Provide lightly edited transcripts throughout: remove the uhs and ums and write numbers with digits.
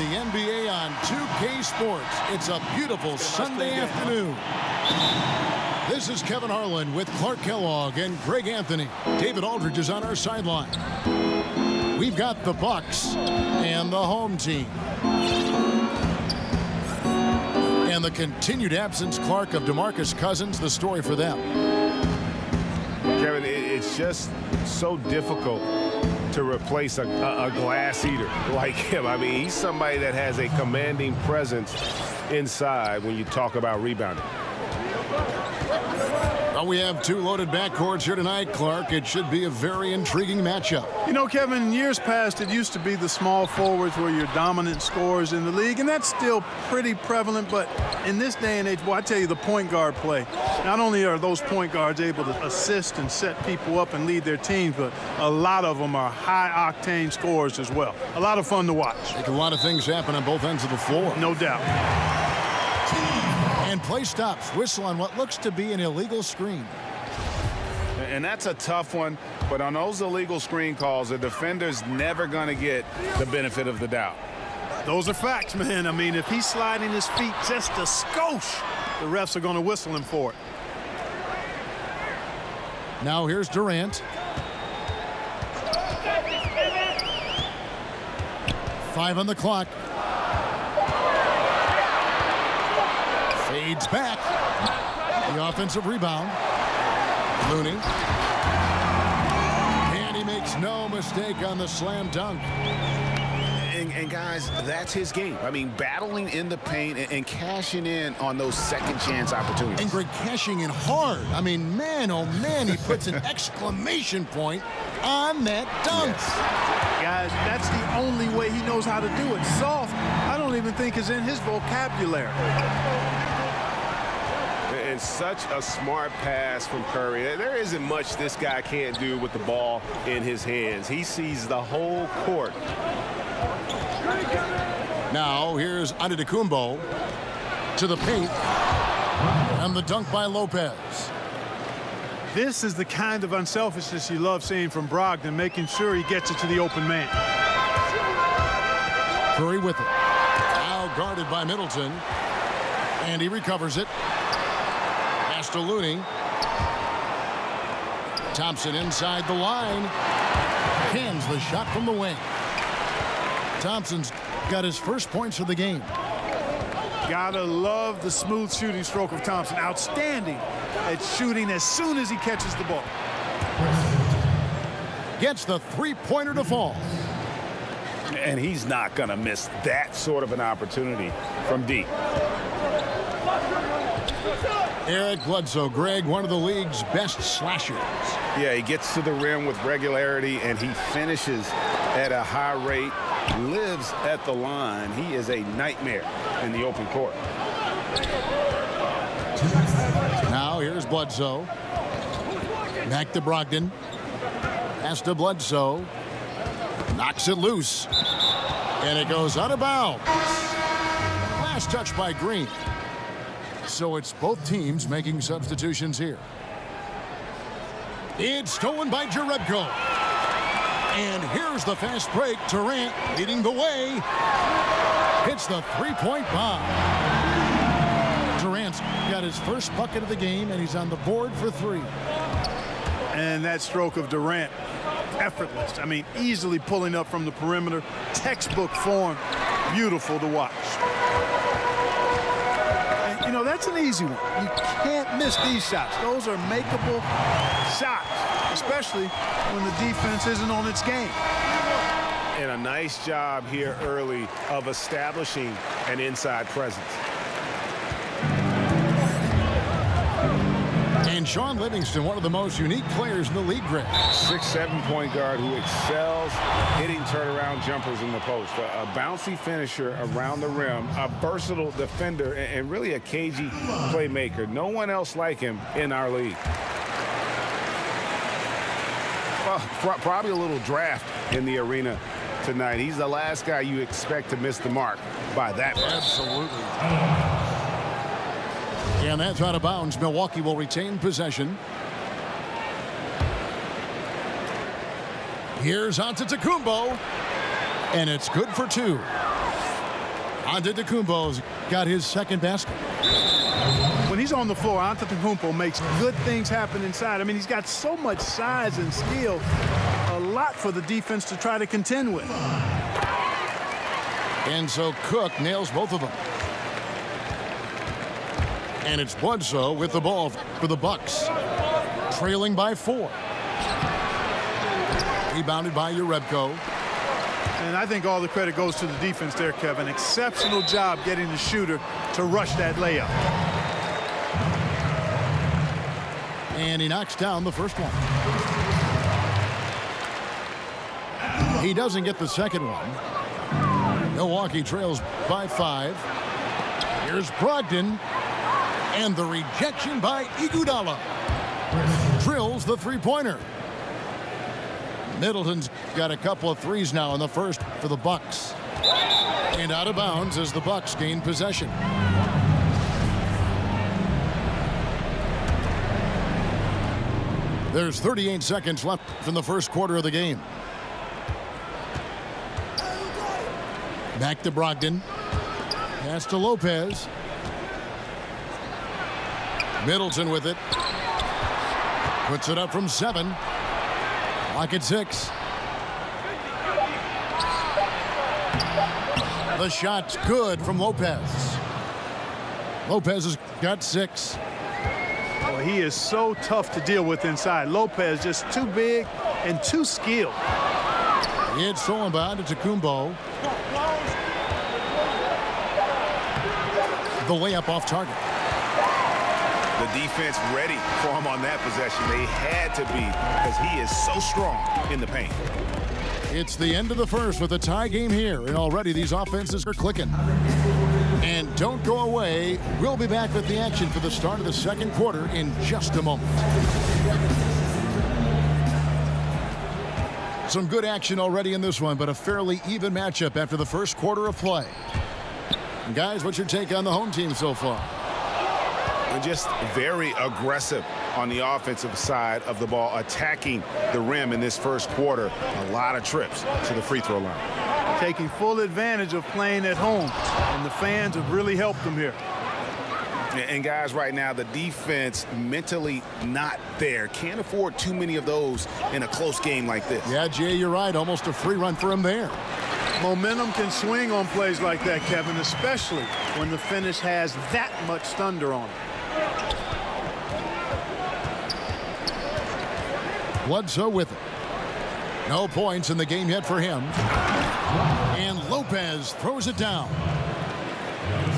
the NBA on 2K Sports. It's a beautiful Sunday afternoon. This is Kevin Harlan with Clark Kellogg and Greg Anthony. David Aldridge is on our sideline. We've got the Bucks and the home team. And the continued absence, Clark, of DeMarcus Cousins, the story for them. Kevin, it's just so difficult to replace a glass eater like him. I mean, he's somebody that has a commanding presence inside when you talk about rebounding. Well, we have two loaded backcourts here tonight, Clark. It should be a very intriguing matchup. You know, Kevin, in years past, it used to be the small forwards were your dominant scorers in the league, and that's still pretty prevalent. But in this day and age, well, I tell you, the point guard play, not only are those point guards able to assist and set people up and lead their teams, but a lot of them are high-octane scorers as well. A lot of fun to watch. Make a lot of things happen on both ends of the floor. No doubt. And play stops. Whistle on what looks to be an illegal screen. And that's a tough one, but on those illegal screen calls, the defender's never going to get the benefit of the doubt. Those are facts, man. I mean, if he's sliding his feet just a skosh, the refs are going to whistle him for it. Now here's Durant. 5 on the clock. Fades back. The offensive rebound. Looney. And he makes no mistake on the slam dunk. And guys, that's his game. I mean, battling in the paint and cashing in on those second chance opportunities. And Greg cashing in hard. I mean, man, oh man, he puts an exclamation point on that dunk. Yes. Guys, that's the only way he knows how to do it. Soft, I don't even think is in his vocabulary. And such a smart pass from Curry. There isn't much this guy can't do with the ball in his hands. He sees the whole court. Now here's Antetokounmpo to the paint. And the dunk by Lopez. This is the kind of unselfishness you love seeing from Brogdon, making sure he gets it to the open man. Curry with it. Now guarded by Middleton. And he recovers it. Pass to Looney. Thompson inside the line. Cans the shot from the wing. Thompson's got his first points of the game. Gotta love the smooth shooting stroke of Thompson. Outstanding at shooting as soon as he catches the ball. Gets the three-pointer to fall. And he's not going to miss that sort of an opportunity from deep. Eric Bledsoe, Greg, one of the league's best slashers. Yeah, he gets to the rim with regularity, and he finishes at a high rate, lives at the line. He is a nightmare in the open court. Now here's Bledsoe. Back to Brogdon. Pass to Bledsoe. Knocks it loose. And it goes out of bounds. Last touch by Green. So it's both teams making substitutions here. It's stolen by Jerebko. And here's the fast break. Durant leading the way. Hits the three-point bomb. Durant's got his first bucket of the game, and he's on the board for 3. And that stroke of Durant, effortless. I mean, easily pulling up from the perimeter. Textbook form. Beautiful to watch. And, you know, that's an easy one. You can't miss these shots. Those are makeable shots, especially when the defense isn't on its game. And a nice job here early of establishing an inside presence. And Sean Livingston, one of the most unique players in the league, Greg. 6'7" point guard who excels hitting turnaround jumpers in the post. A bouncy finisher around the rim, a versatile defender, and really a cagey playmaker. No one else like him in our league. Well, probably a little draft in the arena tonight. He's the last guy you expect to miss the mark by that much. Absolutely. And that's out of bounds. Milwaukee will retain possession. Here's Antetokounmpo. And it's good for 2. Antetokounmpo's got his second basket. When he's on the floor, Antetokounmpo makes good things happen inside. I mean, he's got so much size and skill, a lot for the defense to try to contend with. And so Cook nails both of them. And it's Bledsoe with the ball for the Bucks, trailing by 4. Rebounded by Urebko. And I think all the credit goes to the defense there, Kevin. Exceptional job getting the shooter to rush that layup. And he knocks down the first one. He doesn't get the second one. Milwaukee trails by 5. Here's Brogdon. And the rejection by Iguodala. Drills the three-pointer. Middleton's got a couple of threes now in the first for the Bucks. And out of bounds as the Bucks gain possession. There's 38 seconds left from the first quarter of the game. Back to Brogdon. Pass to Lopez. Middleton with it. Puts it up from 7. Lock at 6. The shot's good from Lopez. Lopez has got 6. Well, he is so tough to deal with inside. Lopez just too big and too skilled. It's stolen by Antetokounmpo. The layup off target. The defense ready for him on that possession. They had to be because he is so strong in the paint. It's the end of the first with a tie game here, and already these offenses are clicking. And don't go away. We'll be back with the action for the start of the second quarter in just a moment. Some good action already in this one, but a fairly even matchup after the first quarter of play. And guys, what's your take on the home team so far? And just very aggressive on the offensive side of the ball, attacking the rim in this first quarter. A lot of trips to the free throw line. Taking full advantage of playing at home, and the fans have really helped them here. And guys, right now, the defense mentally not there. Can't afford too many of those in a close game like this. Yeah, Jay, you're right. Almost a free run for him there. Momentum can swing on plays like that, Kevin, especially when the finish has that much thunder on it. Bledsoe with it. No points in the game yet for him. And Lopez throws it down.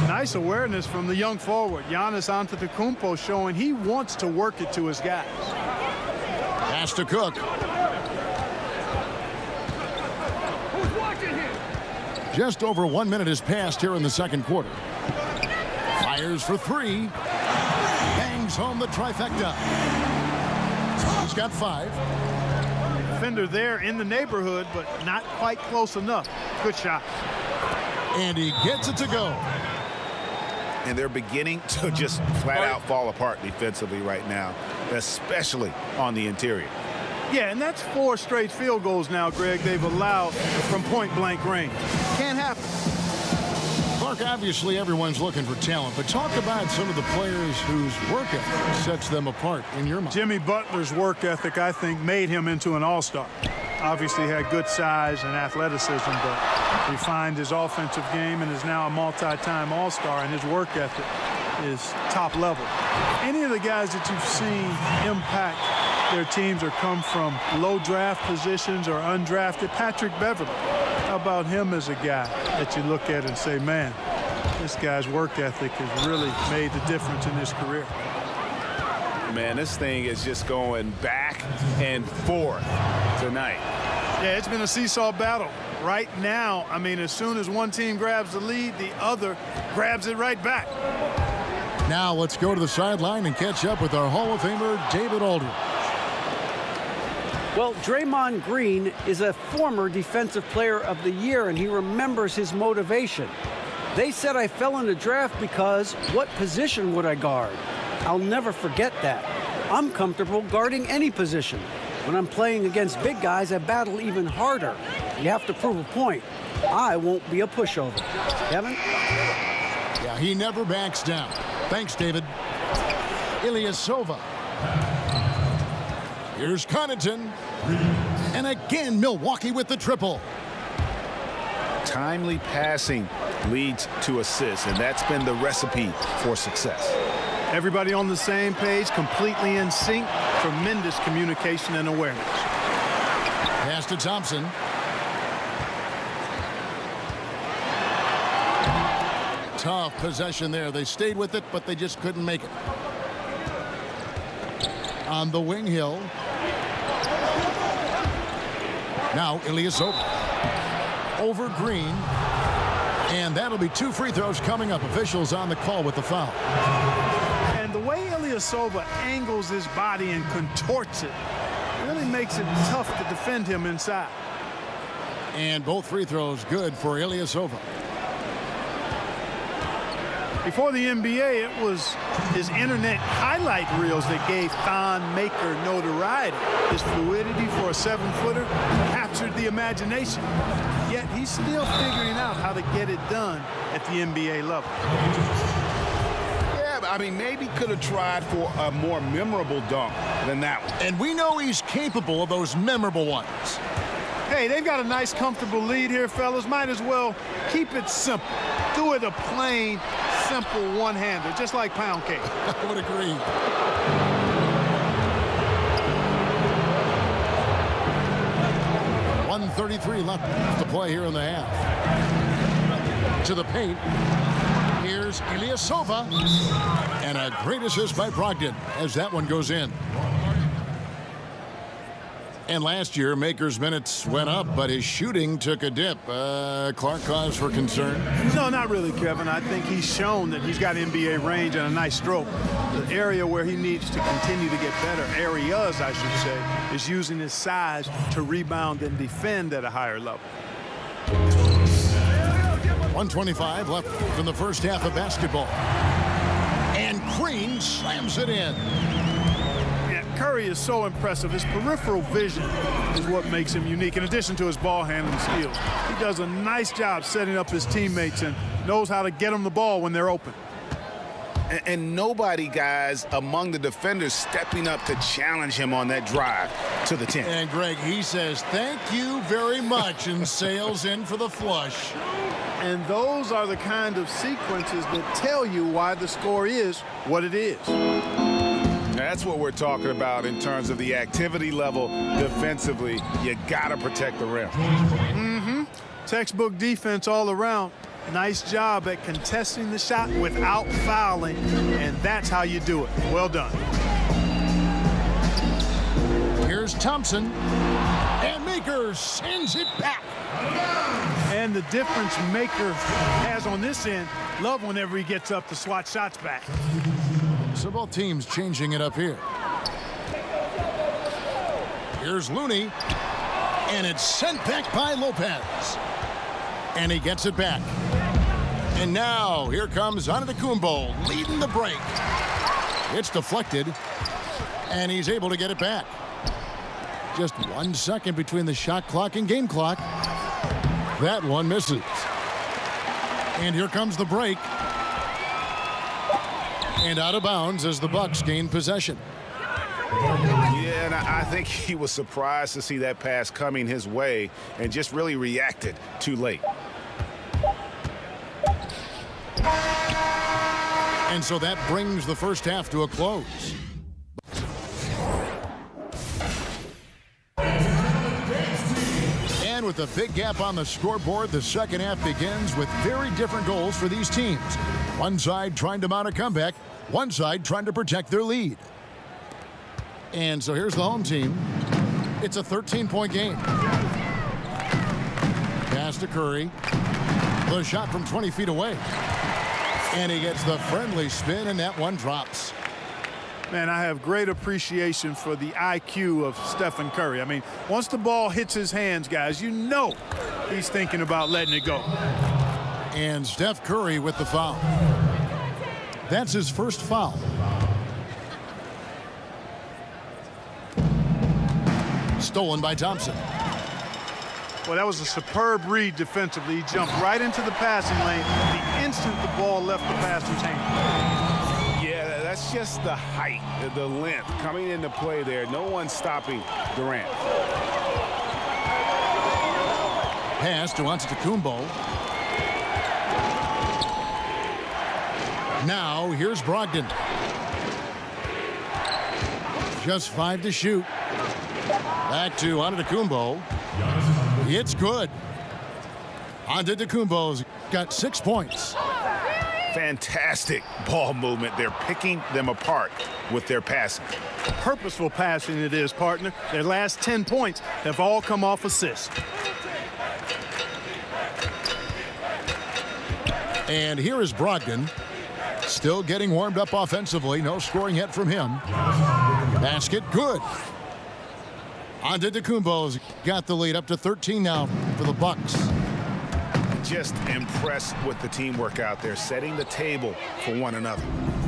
Nice awareness from the young forward. Giannis Antetokounmpo showing he wants to work it to his guys. Pass to Cook. Just over 1 minute has passed here in the second quarter. Fires for 3. Bangs home the trifecta. He's got 5. Defender there in the neighborhood, but not quite close enough. Good shot. And he gets it to go. And they're beginning to just flat out fall apart defensively right now, especially on the interior. Yeah, and that's 4 straight field goals now, Greg, they've allowed from point-blank range. Can't happen. Mark, obviously everyone's looking for talent, but talk about some of the players whose work ethic sets them apart in your mind. Jimmy Butler's work ethic, I think, made him into an all-star. Obviously had good size and athleticism, but refined his offensive game and is now a multi-time all-star, and his work ethic is top level. Any of the guys that you've seen impact their teams or come from low draft positions or undrafted, Patrick Beverly. How about him as a guy that you look at and say, man, this guy's work ethic has really made the difference in his career. Man, this thing is just going back and forth tonight. Yeah, it's been a seesaw battle. Right now, I mean, as soon as one team grabs the lead, the other grabs it right back. Now let's go to the sideline and catch up with our Hall of Famer, David Aldridge. Well, Draymond Green is a former Defensive Player of the Year, and he remembers his motivation. They said I fell in the draft because what position would I guard? I'll never forget that. I'm comfortable guarding any position. When I'm playing against big guys, I battle even harder. You have to prove a point. I won't be a pushover. Kevin? Yeah, he never backs down. Thanks, David. Ilyasova. Here's Connaughton. And again, Milwaukee with the triple. Timely passing leads to assists, and that's been the recipe for success. Everybody on the same page, completely in sync. Tremendous communication and awareness. Pass to Thompson. Tough possession there. They stayed with it, but they just couldn't make it. On the wing, Hill. Now Ilyasova. Over Green. And that'll be 2 free throws coming up. Officials on the call with the foul. And the way Ilyasova angles his body and contorts it really makes it tough to defend him inside. And both free throws good for Ilyasova. Before the NBA, it was his internet highlight reels that gave Thon Maker notoriety. His fluidity for a 7-footer captured the imagination. Yet he's still figuring out how to get it done at the NBA level. Yeah, I mean, maybe could have tried for a more memorable dunk than that one. And we know he's capable of those memorable ones. Hey, they've got a nice, comfortable lead here, fellas. Might as well keep it simple. Do it a plain, simple one-hander, just like pound cake. I would agree. .133 left to play here in the half. To the paint. Here's Ilyasova. And a great assist by Brogdon as that one goes in. And last year, Maker's minutes went up, but his shooting took a dip. Clark, cause for concern? No, not really, Kevin. I think he's shown that he's got NBA range and a nice stroke. The area where he needs to continue to get better, areas, I should say, is using his size to rebound and defend at a higher level. 1:25 left from the first half of basketball. And Green slams it in. Curry is so impressive. His peripheral vision is what makes him unique, in addition to his ball handling skills. He does a nice job setting up his teammates and knows how to get them the ball when they're open. And nobody, guys, among the defenders stepping up to challenge him on that drive to the 10. And Greg, he says, thank you very much, and sails in for the flush. And those are the kind of sequences that tell you why the score is what it is. That's what we're talking about in terms of the activity level defensively. You got to protect the rim. Textbook defense all around. Nice job at contesting the shot without fouling, and that's how you do it. Well done. Here's Thompson, and Maker sends it back. And the difference Maker has on this end, love whenever he gets up to swat shots back. So both teams changing it up here. Here's Looney, and it's sent back by Lopez. And he gets it back. And now here comes Antetokounmpo leading the break. It's deflected, and he's able to get it back. Just 1 second between the shot clock and game clock. That one misses. And here comes the break. And out of bounds as the Bucks gain possession. Yeah, and I think he was surprised to see that pass coming his way and just really reacted too late. And so that brings the first half to a close. And with a big gap on the scoreboard, the second half begins with very different goals for these teams. One side trying to mount a comeback, one side trying to protect their lead. And so here's the home team. It's a 13-point game. Pass to Curry. The shot from 20 feet away. And he gets the friendly spin, and that one drops. Man, I have great appreciation for the IQ of Stephen Curry. I mean, once the ball hits his hands, guys, you know he's thinking about letting it go. And Steph Curry with the foul. That's his first foul. Stolen by Thompson. Well, that was a superb read defensively. He jumped right into the passing lane the instant the ball left the passer's hand. Yeah, that's just the height, the length coming into play there. No one's stopping Durant. Pass to Antetokounmpo. Now here's Brogdon. Just 5 to shoot. Back to Antetokounmpo. It's good. Antetokounmpo's got 6 points. Fantastic ball movement. They're picking them apart with their passing. Purposeful passing it is, partner. Their last 10 points have all come off assists. And here is Brogdon. Still getting warmed up offensively. No scoring yet from him. Basket good. Antetokounmpo's got the lead up to 13 now for the Bucks. Just impressed with the teamwork out there, setting the table for one another.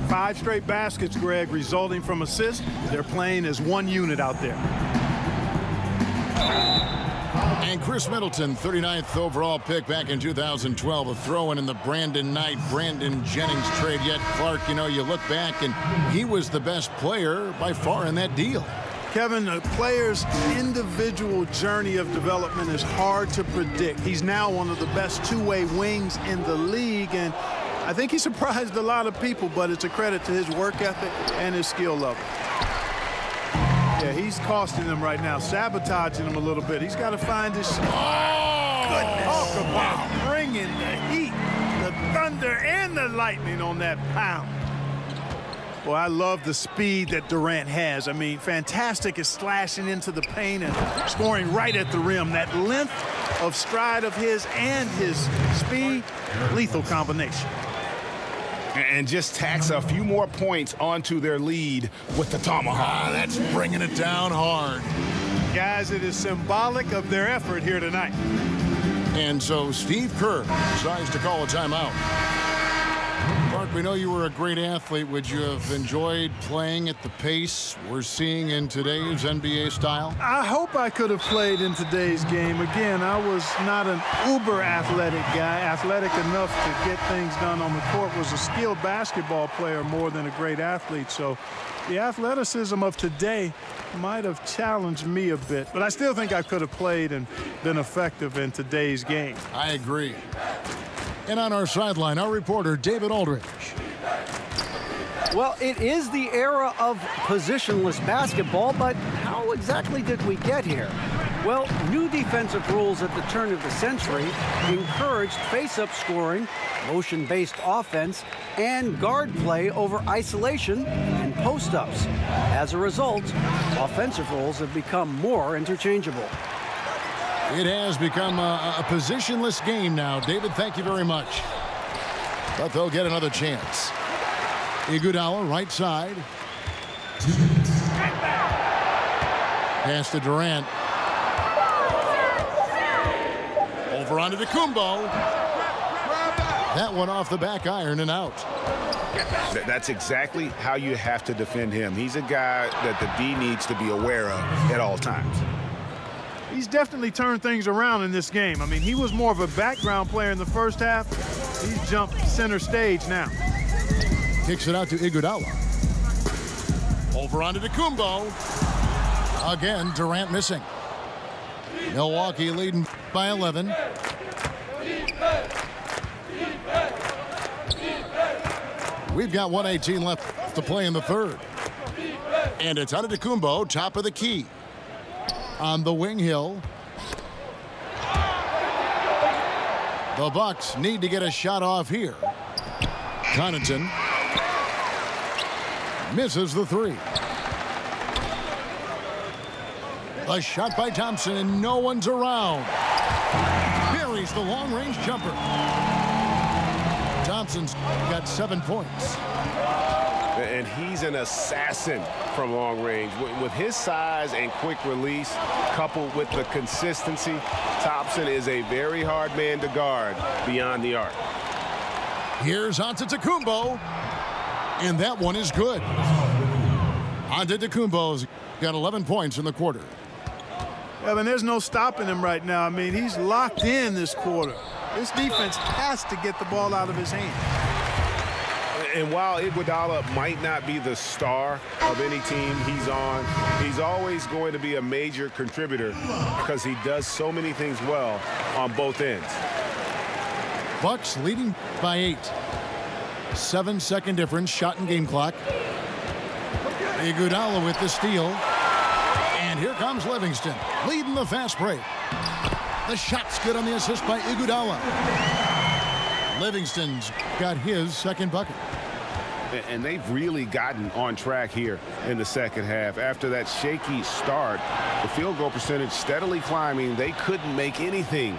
5 straight baskets, Greg, resulting from assists. They're playing as one unit out there. And Chris Middleton, 39th overall pick back in 2012, a throw-in the Brandon Knight, Brandon Jennings trade. Yet, Clark, you know, you look back and he was the best player by far in that deal. Kevin, a player's individual journey of development is hard to predict. He's now one of the best two-way wings in the league, and I think he surprised a lot of people, but it's a credit to his work ethic and his skill level. Yeah, he's costing them right now, sabotaging them a little bit. He's got to find his... Oh, goodness. Talk about bringing the heat, the thunder, and the lightning on that pound. Well, I love the speed that Durant has. I mean, fantastic at slashing into the paint and scoring right at the rim. That length of stride of his and his speed, lethal combination. And just tacks a few more points onto their lead with the tomahawk. That's bringing it down hard. Guys, it is symbolic of their effort here tonight. And so Steve Kerr decides to call a timeout. Mark, we know you were a great athlete. Would you have enjoyed playing at the pace we're seeing in today's NBA style? I hope I could have played in today's game. Again, I was not an uber athletic guy. Athletic enough to get things done on the court. Was a skilled basketball player more than a great athlete. So the athleticism of today might have challenged me a bit. But I still think I could have played and been effective in today's game. I agree. And on our sideline, our reporter, David Aldridge. Well, it is the era of positionless basketball, but how exactly did we get here? Well, new defensive rules at the turn of the century encouraged face-up scoring, motion-based offense, and guard play over isolation and post-ups. As a result, offensive roles have become more interchangeable. It has become a positionless game now. David, thank you very much. But they'll get another chance. Iguodala, right side. Pass to Durant. Over onto Antetokounmpo. That one off the back iron and out. That's exactly how you have to defend him. He's a guy that the D needs to be aware of at all times. He's definitely turned things around in this game. I mean, he was more of a background player in the first half. He's jumped center stage now. Kicks it out to Iguodala. Over onto Antetokounmpo. Again, Durant missing. Milwaukee leading by 11. We've got 1:18 left to play in the third. And it's Antetokounmpo, top of the key. On the wing hill. The Bucks need to get a shot off here. Connaughton misses the three. A shot by Thompson and no one's around. Buries the long-range jumper. Thompson's got 7 points. And he's an assassin from long range. With his size and quick release, coupled with the consistency, Thompson is a very hard man to guard beyond the arc. Here's Antetokounmpo, and that one is good. Antetokounmpo's got 11 points in the quarter. Evan, there's no stopping him right now. I mean, he's locked in this quarter. This defense has to get the ball out of his hand. And while Iguodala might not be the star of any team he's on, he's always going to be a major contributor because he does so many things well on both ends. Bucks leading by 8. 7-second difference, shot and game clock. Iguodala with the steal. And here comes Livingston, leading the fast break. The shot's good on the assist by Iguodala. Livingston's got his second bucket. And they've really gotten on track here in the second half. After that shaky start, the field goal percentage steadily climbing. They couldn't make anything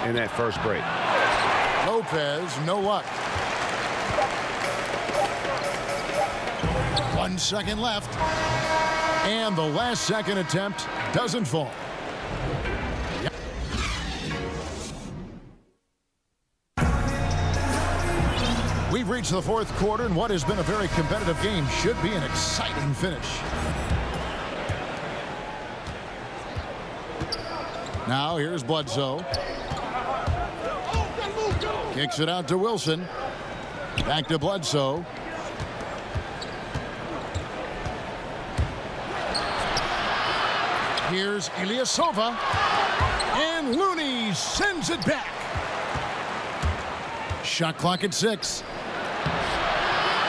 in that first break. Lopez, no luck. 1 second left. And the last second attempt doesn't fall. We've reached the fourth quarter, and what has been a very competitive game should be an exciting finish. Now here's Bledsoe. Kicks it out to Wilson. Back to Bledsoe. Here's Ilyasova. And Looney sends it back. Shot clock at 6.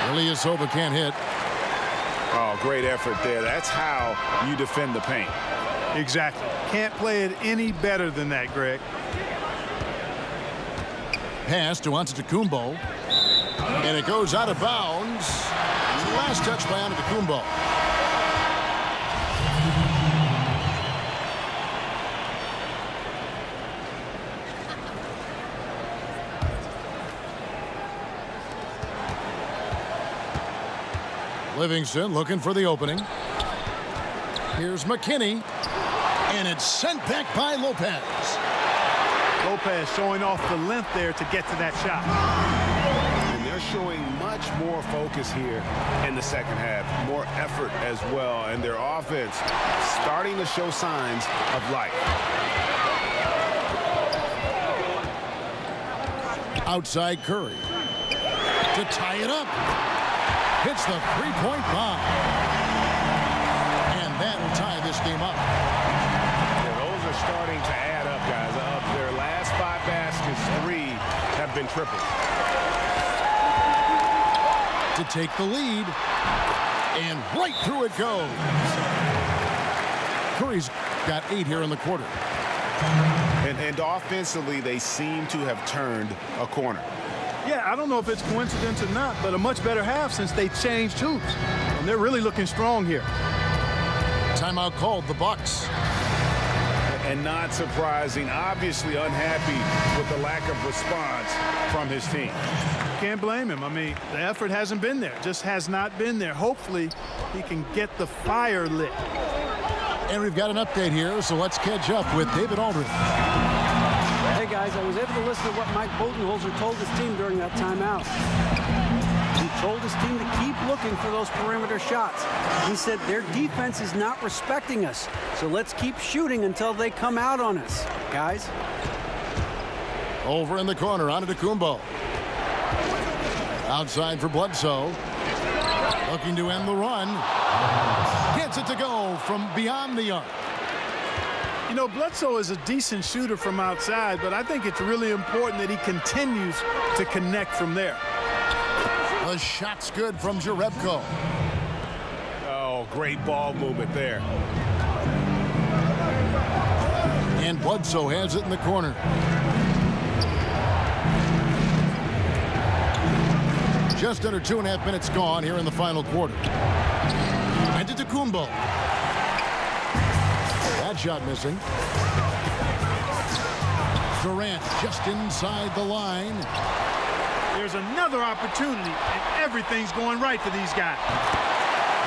Ilyasova can't hit. Oh, great effort there. That's how you defend the paint. Exactly. Can't play it any better than that, Greg. Pass to Antetokounmpo. And it goes out of bounds. Last touch by Antetokounmpo. Livingston looking for the opening. Here's McKinney. And it's sent back by Lopez. Lopez showing off the length there to get to that shot. And they're showing much more focus here in the second half. More effort as well. And their offense starting to show signs of life. Outside Curry. To tie it up. Hits the three-point bomb. And that'll tie this game up. Yeah, those are starting to add up, guys. Of their last 5 baskets, 3 have been tripled. To take the lead. And right through it goes. Curry's got 8 here in the quarter. And offensively, they seem to have turned a corner. Yeah, I don't know if it's coincidence or not, but a much better half since they changed hoops. And they're really looking strong here. Timeout called, the Bucks. And not surprising, obviously unhappy with the lack of response from his team. Can't blame him. I mean, the effort hasn't been there. Just has not been there. Hopefully, he can get the fire lit. And we've got an update here, so let's catch up with David Aldridge. Hey guys, I was able to listen to what Mike Budenholzer told his team during that timeout. He told his team to keep looking for those perimeter shots. He said their defense is not respecting us, so let's keep shooting until they come out on us, guys. Over in the corner, Antetokounmpo. Outside for Bledsoe. Looking to end the run. Gets it to go from beyond the arc. You know, Bledsoe is a decent shooter from outside, but I think it's really important that he continues to connect from there. The shot's good from Jerebko. Oh, great ball movement there. And Bledsoe has it in the corner. Just under 2.5 minutes gone here in the final quarter. Antetokounmpo. That shot missing. Durant just inside the line. There's another opportunity, and everything's going right for these guys.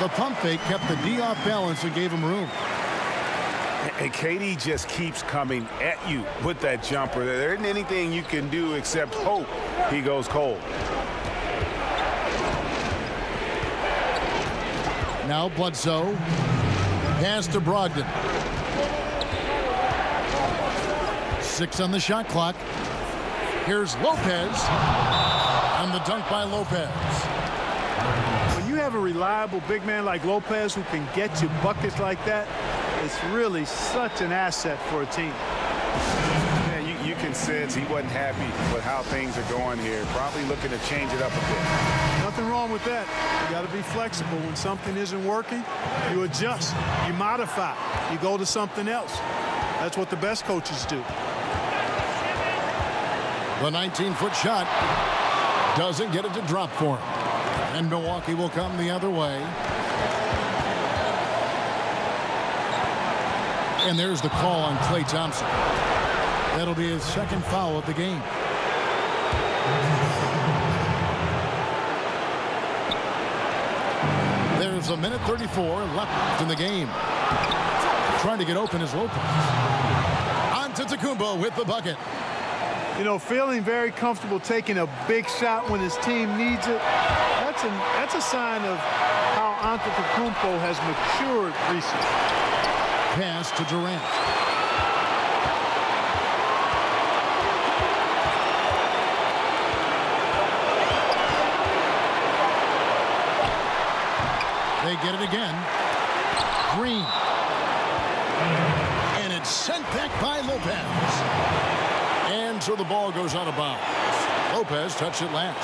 The pump fake kept the D off balance and gave him room. And KD just keeps coming at you with that jumper. There isn't anything you can do except hope he goes cold. Now Bledsoe. Pass to Brogdon. 6 on the shot clock. Here's Lopez. And the dunk by Lopez. When you have a reliable big man like Lopez who can get you buckets like that, it's really such an asset for a team. Yeah, you can sense he wasn't happy with how things are going here. Probably looking to change it up a bit. Nothing wrong with that. You got to be flexible. When something isn't working, you adjust, you modify, you go to something else. That's what the best coaches do. The 19-foot shot doesn't get it to drop for him. And Milwaukee will come the other way. And there's the call on Klay Thompson. That'll be his second foul of the game. There's a minute 34 left in the game. Trying to get open is Lopez. Antetokounmpo with the bucket. You know, feeling very comfortable taking a big shot when his team needs it. That's a sign of how Antetokounmpo has matured recently. Pass to Durant. They get it again. Green. And it's sent back by Lopez. And so the ball goes out of bounds. Lopez touched it last.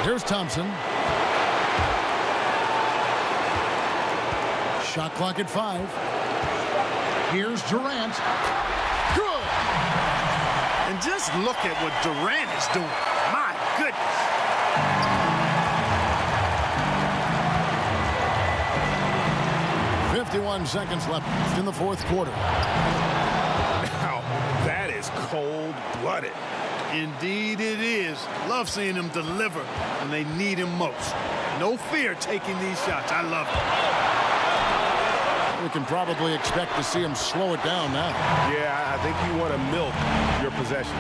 Here's Thompson. Shot clock at 5. Here's Durant. Good. And just look at what Durant is doing. My goodness. .51 seconds left in the fourth quarter. Now, that is cold-blooded. Indeed it is. Love seeing him deliver when they need him most. No fear taking these shots. I love it. We can probably expect to see him slow it down now. Yeah, I think you want to milk your possession.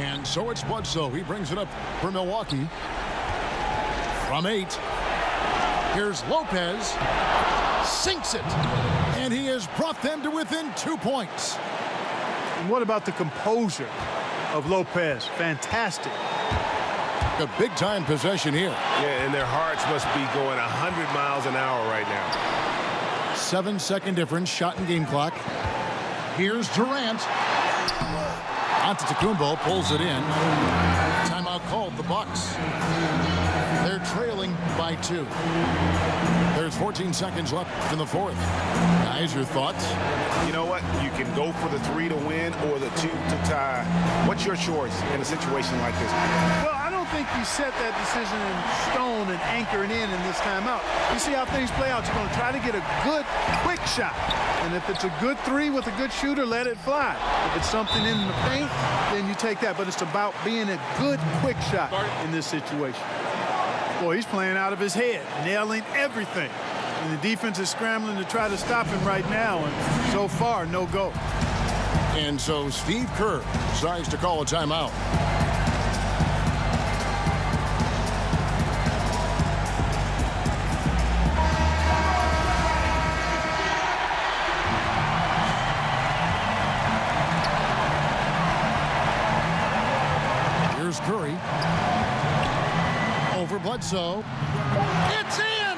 And so it's Bledsoe. He brings it up for Milwaukee. From 8. Here's Lopez. Sinks it. And he has brought them to within 2 points. And what about the composure of Lopez? Fantastic. A big-time possession here. Yeah, and their hearts must be going 100 miles an hour right now. 7-second difference, shot and game clock. Here's Durant. Antetokounmpo pulls it in. Timeout called, the Bucks. They're trailing by 2. There's 14 seconds left in the fourth. Guys, your thoughts? You know what? You can go for the 3 to win or the 2 to tie. What's your choice in a situation like this? Well, I don't think you set that decision in stone and anchor it in this timeout. You see how things play out. You're going to try to get a good, quick shot. And if it's a good 3 with a good shooter, let it fly. If it's something in the paint, then you take that. But it's about being a good, quick shot in this situation. Boy, he's playing out of his head, nailing everything. And the defense is scrambling to try to stop him right now. And so far, no go. And so Steve Kerr decides to call a timeout. Here's Curry. Over Bledsoe. It's in!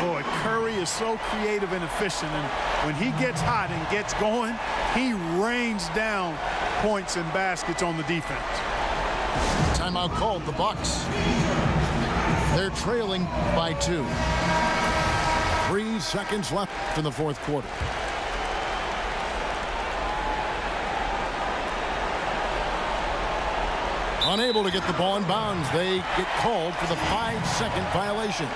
Boy, Curry is so creative and efficient. And when he gets hot and gets going, he rains down points and baskets on the defense. Timeout called, the Bucks. They're trailing by 2. 3 seconds left in the fourth quarter. Unable to get the ball in bounds. They get called for the 5-second violation.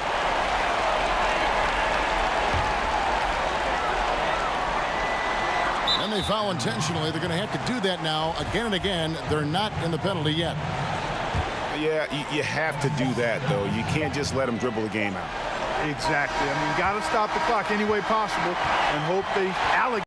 And they foul intentionally. They're going to have to do that now again and again. They're not in the penalty yet. Yeah, you have to do that, though. You can't just let them dribble the game out. Exactly. I mean, got to stop the clock any way possible and hope they allocate.